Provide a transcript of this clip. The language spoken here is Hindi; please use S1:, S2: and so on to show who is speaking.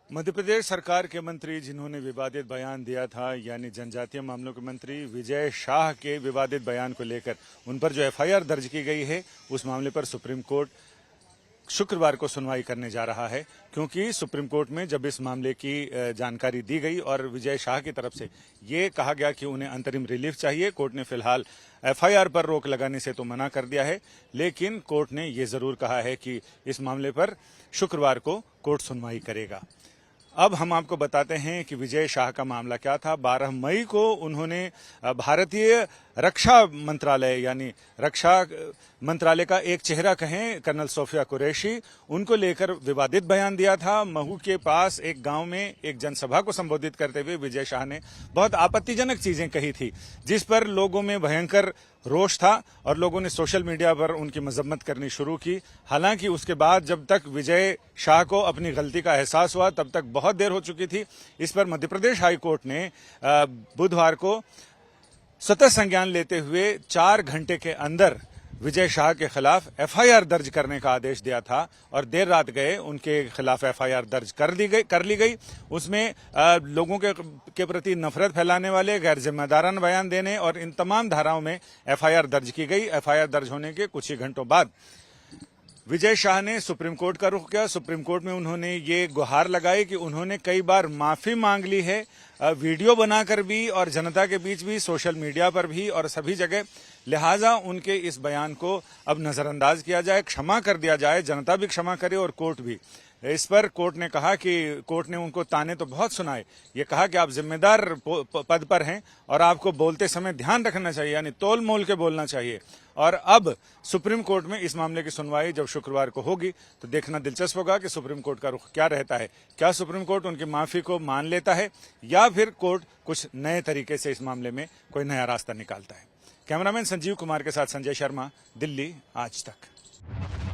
S1: मध्य प्रदेश सरकार के मंत्री जिन्होंने विवादित बयान दिया था, यानी जनजातीय मामलों के मंत्री विजय शाह के विवादित बयान को लेकर उन पर जो एफआईआर दर्ज की गई है, उस मामले पर सुप्रीम कोर्ट शुक्रवार को सुनवाई करने जा रहा है। क्योंकि सुप्रीम कोर्ट में जब इस मामले की जानकारी दी गई और विजय शाह की तरफ से ये कहा गया कि उन्हें अंतरिम रिलीफ चाहिए, कोर्ट ने फिलहाल एफआईआर पर रोक लगाने से तो मना कर दिया है, लेकिन कोर्ट ने ये जरूर कहा है कि इस मामले पर शुक्रवार को कोर्ट सुनवाई करेगा। अब हम आपको बताते हैं कि विजय शाह का मामला क्या था। 12 मई को उन्होंने भारतीय रक्षा मंत्रालय यानी रक्षा मंत्रालय का एक चेहरा कहें, कर्नल सोफिया कुरैशी, उनको लेकर विवादित बयान दिया था। महू के पास एक गांव में एक जनसभा को संबोधित करते हुए विजय शाह ने बहुत आपत्तिजनक चीजें कही थी, जिस पर लोगों में भयंकर रोष था और लोगों ने सोशल मीडिया पर उनकी मजम्मत करनी शुरू की। हालांकि उसके बाद जब तक विजय शाह को अपनी गलती का एहसास हुआ, तब तक बहुत देर हो चुकी थी। इस पर मध्य प्रदेश हाई कोर्ट ने बुधवार को स्वतः संज्ञान लेते हुए 4 घंटे के अंदर विजय शाह के खिलाफ एफआईआर दर्ज करने का आदेश दिया था और देर रात गए उनके खिलाफ एफआईआर दर्ज कर ली गई। उसमें लोगों के प्रति नफरत फैलाने वाले, गैर जिम्मेदाराना बयान देने और इन तमाम धाराओं में एफआईआर दर्ज की गई। एफआईआर दर्ज होने के कुछ ही घंटों बाद विजय शाह ने सुप्रीम कोर्ट का रुख किया। सुप्रीम कोर्ट में उन्होंने ये गुहार लगाई कि उन्होंने कई बार माफी मांग ली है, वीडियो बनाकर भी और जनता के बीच भी, सोशल मीडिया पर भी और सभी जगह। लिहाजा उनके इस बयान को अब नजरअंदाज किया जाए, क्षमा कर दिया जाए, जनता भी क्षमा करे और कोर्ट भी। इस पर कोर्ट ने कहा कि कोर्ट ने उनको ताने तो बहुत सुनाए, ये कहा कि आप जिम्मेदार पद पर हैं और आपको बोलते समय ध्यान रखना चाहिए, यानी तोल मोल के बोलना चाहिए। और अब सुप्रीम कोर्ट में इस मामले की सुनवाई जब शुक्रवार को होगी तो देखना दिलचस्प होगा कि सुप्रीम कोर्ट का रुख क्या रहता है। क्या सुप्रीम कोर्ट उनकी माफी को मान लेता है या फिर कोर्ट कुछ नए तरीके से इस मामले में कोई नया रास्ता निकालता है। कैमरामैन संजीव कुमार के साथ संजय शर्मा, दिल्ली, आज तक।